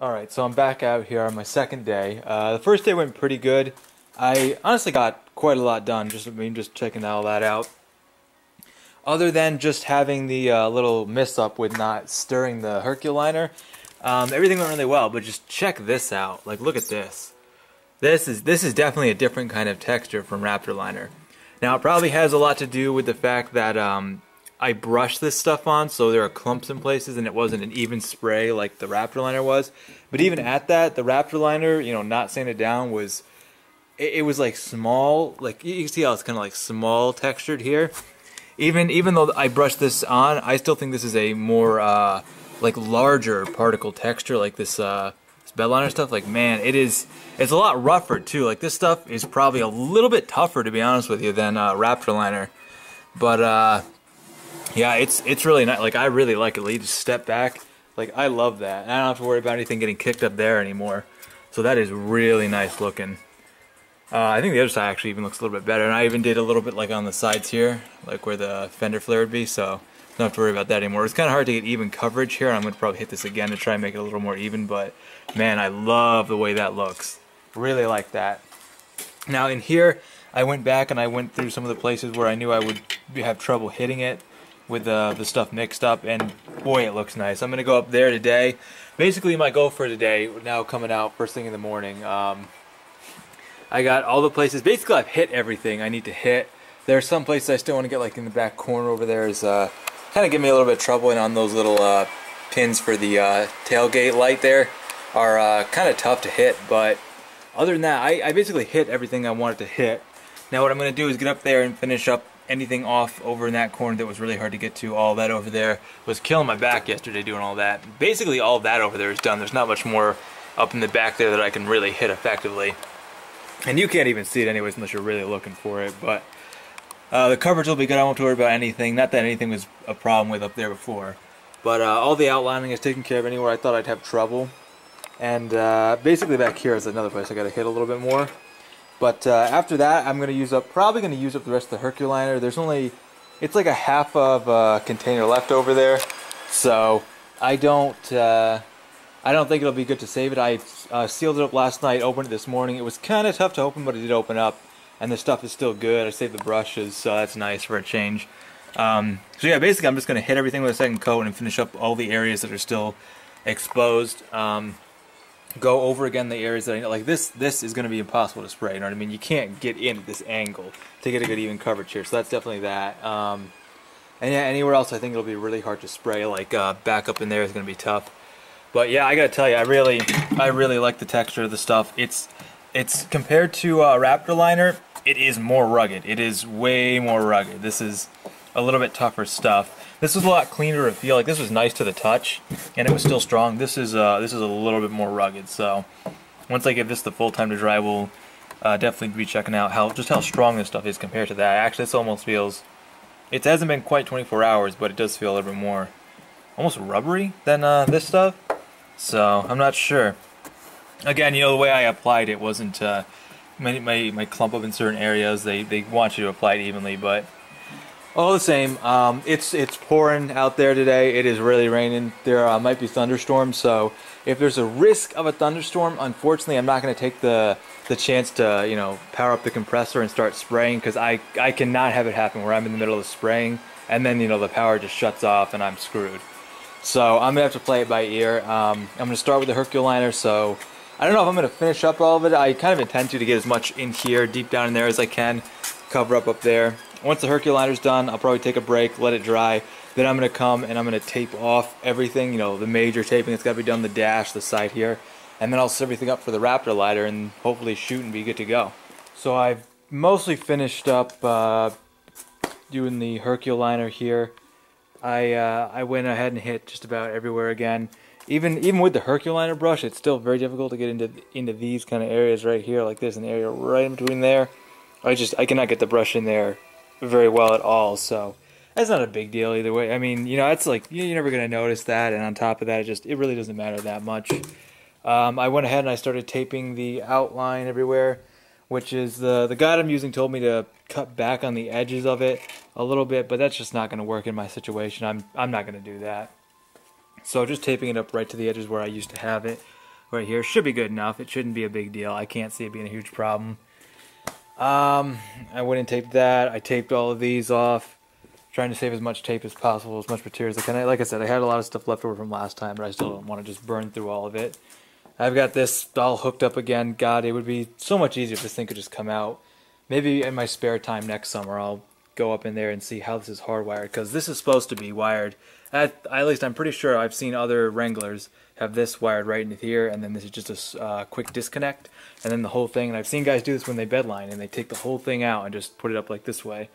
Alright, so I'm back out here on my second day. The first day went pretty good. I honestly got quite a lot done, just checking all that out. Other than just having the little miss up with not stirring the Hercule liner, everything went really well, but just check this out. Like, look at this. This is definitely a different kind of texture from Rapture liner. Now, it probably has a lot to do with the fact that I brushed this stuff on, so there are clumps in places, and it wasn't an even spray like the Rapture liner was. But even at that, the Rapture liner, not sanded down, it was like small. Like, you can see how it's kind of like small textured here. Even though I brushed this on, I still think this is a more like larger particle texture, like this bed liner stuff. Like, man, it's a lot rougher too. Like, this stuff is probably a little bit tougher, to be honest with you, than Rapture liner. But yeah, it's really nice. Like, I really like it. Like, you just step back. Like, I love that. And I don't have to worry about anything getting kicked up there anymore. So that is really nice looking. I think the other side actually even looks a little bit better. And I even did a little bit like on the sides here, like where the fender flare would be. So don't have to worry about that anymore. It's kind of hard to get even coverage here. I'm going to probably hit this again to try and make it a little more even. But man, I love the way that looks. Really like that. Now in here, I went back and I went through some of the places where I knew I would have trouble hitting it with the stuff mixed up, and boy, it looks nice. I'm going to go up there today. Basically, my goal for today, now coming out first thing in the morning, I got all the places. Basically, I've hit everything I need to hit. There are some places I still want to get, like in the back corner over there is kind of give me a little bit of trouble, and on those little pins for the tailgate light there are kind of tough to hit, but other than that, I basically hit everything I wanted to hit. Now what I'm going to do is get up there and finish up anything off over in that corner that was really hard to get to. All that over there was killing my back yesterday doing all that. Basically all that over there is done. There's not much more up in the back there that I can really hit effectively. And you can't even see it anyways unless you're really looking for it. But the coverage will be good. I won't worry about anything. Not that anything was a problem with up there before. But all the outlining is taken care of anywhere I thought I'd have trouble. And basically back here is another place I got to hit a little bit more. But after that, I'm probably going to use up the rest of the Hercule liner. It's like a half of a container left over there, so I don't think it'll be good to save it. I sealed it up last night, opened it this morning. It was kind of tough to open, but it did open up, and the stuff is still good. I saved the brushes, so that's nice for a change. So yeah, basically I'm just going to hit everything with a second coat and finish up all the areas that are still exposed. Go over again the areas that I know. Like this is going to be impossible to spray, you know what I mean? You can't get in at this angle to get a good even coverage here, so that's definitely that. And yeah, anywhere else I think it'll be really hard to spray, like back up in there is going to be tough. But yeah, I gotta tell you, I really like the texture of the stuff. It's compared to Rapture liner, it is more rugged. It is way more rugged. This is a little bit tougher stuff. This was a lot cleaner to feel. Like, this was nice to the touch, and it was still strong. This is a little bit more rugged. So once I give this the full time to dry, we'll definitely be checking out just how strong this stuff is compared to that. Actually, this almost feels. It hasn't been quite 24 hours, but it does feel a little bit more, almost rubbery than this stuff. So I'm not sure. Again, the way I applied it wasn't my clump up in certain areas. They want you to apply it evenly, but. All the same, it's pouring out there today. It is really raining. There might be thunderstorms, so if there's a risk of a thunderstorm, unfortunately, I'm not going to take the chance to power up the compressor and start spraying, because I cannot have it happen where I'm in the middle of spraying and then the power just shuts off and I'm screwed. So I'm gonna have to play it by ear. I'm gonna start with the Hercule liner. So I don't know if I'm gonna finish up all of it. I kind of intend to get as much in here, deep down in there as I can, cover up there. Once the Hercule liner's done, I'll probably take a break, let it dry. Then I'm going to come and I'm going to tape off everything, the major taping that's got to be done, the dash, the side here. And then I'll set everything up for the Rapture liner and hopefully shoot and be good to go. So I've mostly finished up doing the Hercule liner here. I went ahead and hit just about everywhere again. Even with the Hercule liner brush, it's still very difficult to get into these kind of areas right here, like there's an area right in between there. I cannot get the brush in there very well at all, so that's not a big deal either way. I mean, it's like you're never gonna notice that, and on top of that, it really doesn't matter that much. I went ahead and I started taping the outline everywhere, which is the guide I'm using told me to cut back on the edges of it a little bit, but that's just not gonna work in my situation. I'm not gonna do that. So just taping it up right to the edges where I used to have it. right here. Should be good enough. It shouldn't be a big deal. I can't see it being a huge problem. I went and taped that. I taped all of these off, trying to save as much tape as possible, as much material as I can. Like I said, I had a lot of stuff left over from last time, but I still don't want to just burn through all of it. I've got this all hooked up again. God, it would be so much easier if this thing could just come out. Maybe in my spare time next summer, I'll go up in there and see how this is hardwired, because this is supposed to be wired. At least I'm pretty sure I've seen other Wranglers have this wired right into here, and then this is just a quick disconnect, and then the whole thing. And I've seen guys do this when they bedline, and they take the whole thing out and just put it up like this way.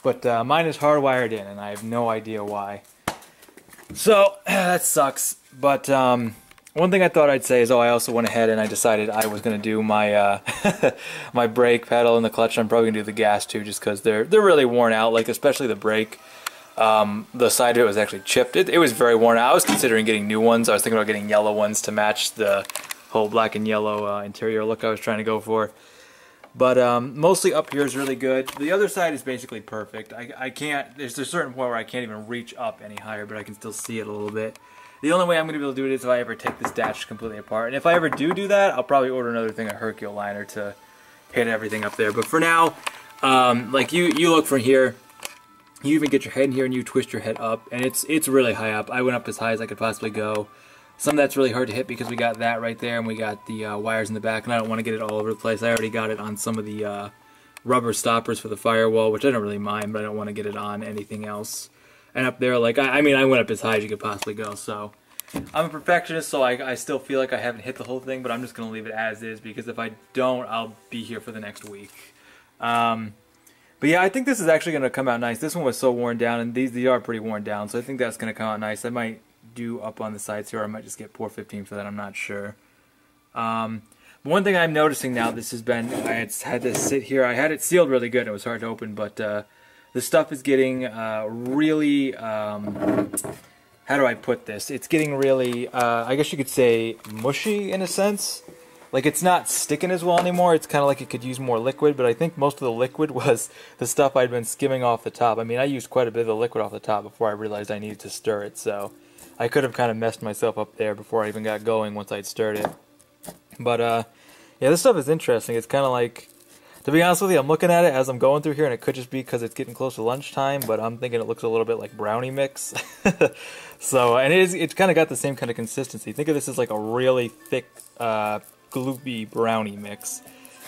But mine is hardwired in, and I have no idea why. So that sucks. But one thing I thought I'd say is, I also went ahead and I decided I was going to do my my brake pedal and the clutch. I'm probably going to do the gas too, just because they're really worn out. Like especially the brake. The side of it was actually chipped. It was very worn out. I was considering getting new ones. I was thinking about getting yellow ones to match the whole black and yellow interior look I was trying to go for. But mostly up here is really good. The other side is basically perfect. I can't, there's a certain point where I can't even reach up any higher, but I can still see it a little bit. The only way I'm going to be able to do it is if I ever take this dash completely apart. And if I ever do that, I'll probably order another thing, a Hercule liner, to hit everything up there. But for now, like you look from here, you even get your head in here and you twist your head up, and it's really high up. I went up as high as I could possibly go. Some of that's really hard to hit because we got that right there, and we got the wires in the back, and I don't want to get it all over the place. I already got it on some of the rubber stoppers for the firewall, which I don't really mind, but I don't want to get it on anything else. And up there, like, I mean, I went up as high as you could possibly go, so I'm a perfectionist, so I still feel like I haven't hit the whole thing, but I'm just going to leave it as is, because if I don't, I'll be here for the next week. But yeah, I think this is actually going to come out nice. This one was so worn down, and these are pretty worn down, so I think that's going to come out nice. I might do up on the sides here, or I might just get Port 15 for that, I'm not sure. One thing I'm noticing now, this has been, I had this sit here, I had it sealed really good, it was hard to open, but the stuff is getting really, how do I put this? It's getting really, I guess you could say mushy in a sense. Like, it's not sticking as well anymore. It's kind of like it could use more liquid, but I think most of the liquid was the stuff I'd been skimming off the top. I mean, I used quite a bit of the liquid off the top before I realized I needed to stir it, so I could have kind of messed myself up there before I even got going once I'd stirred it. But, yeah, this stuff is interesting. It's kind of like, to be honest with you, I'm looking at it as I'm going through here, and it could just be because it's getting close to lunchtime, but I'm thinking it looks a little bit like brownie mix. So, and it's kind of got the same kind of consistency. Think of this as like a really thick, gloopy brownie mix.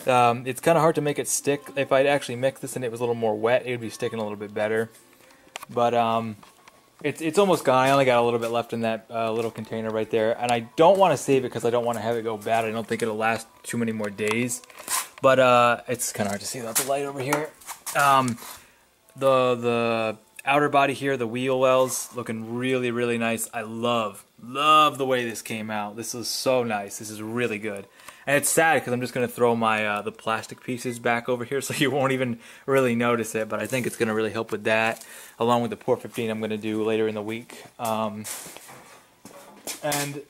It's kind of hard to make it stick. If I'd actually mixed this and it was a little more wet, it would be sticking a little bit better. But it's almost gone. I only got a little bit left in that little container right there, and I don't want to save it because I don't want to have it go bad. I don't think it'll last too many more days. But it's kind of hard to see without the light over here. The outer body here, the wheel wells, looking really, really nice. I love the way this came out. This is so nice. This is really good. And it's sad because I'm just going to throw my the plastic pieces back over here so you won't even really notice it. But I think it's going to really help with that, along with the Port 15 I'm going to do later in the week. And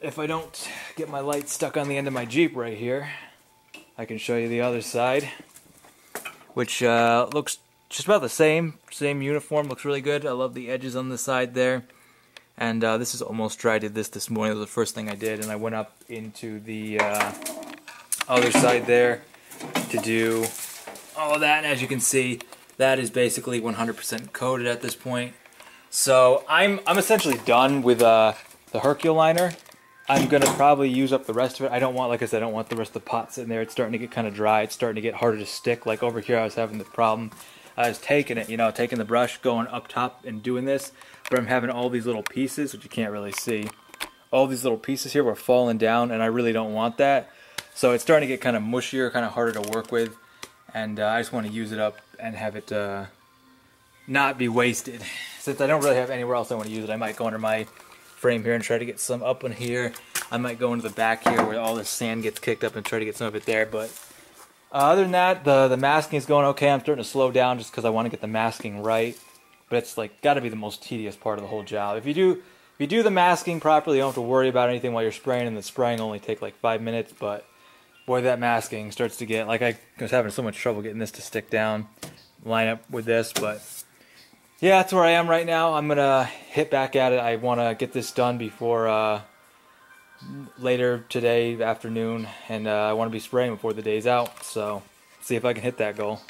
if I don't get my light stuck on the end of my Jeep right here, I can show you the other side, which looks just about the same uniform. Looks really good. I love the edges on the side there. And this is almost dry. I did this morning. It was the first thing I did, and I went up into the other side there to do all of that. And as you can see, that is basically 100% coated at this point. So I'm essentially done with the Hercule liner. I'm going to probably use up the rest of it. I don't want, like I said, I don't want the rest of the pot sitting there. It's starting to get kind of dry. It's starting to get harder to stick. Like over here, I was having the problem. I was taking it, taking the brush, going up top and doing this, but I'm having all these little pieces, which you can't really see. All these little pieces here were falling down, and I really don't want that. So it's starting to get kind of mushier, kind of harder to work with, and I just want to use it up and have it not be wasted. Since I don't really have anywhere else I want to use it, I might go under my frame here and try to get some up in here. I might go into the back here where all the sand gets kicked up and try to get some of it there, but other than that, the masking is going okay. I'm starting to slow down just because I want to get the masking right. But it's like got to be the most tedious part of the whole job. If you do the masking properly, you don't have to worry about anything while you're spraying, and the spraying only take like 5 minutes. But boy, that masking starts to get, like, I was having so much trouble getting this to stick down, line up with this. But yeah, that's where I am right now. I'm gonna hit back at it. I want to get this done before later today afternoon, and I want to be spraying before the day's out, so see if I can hit that goal.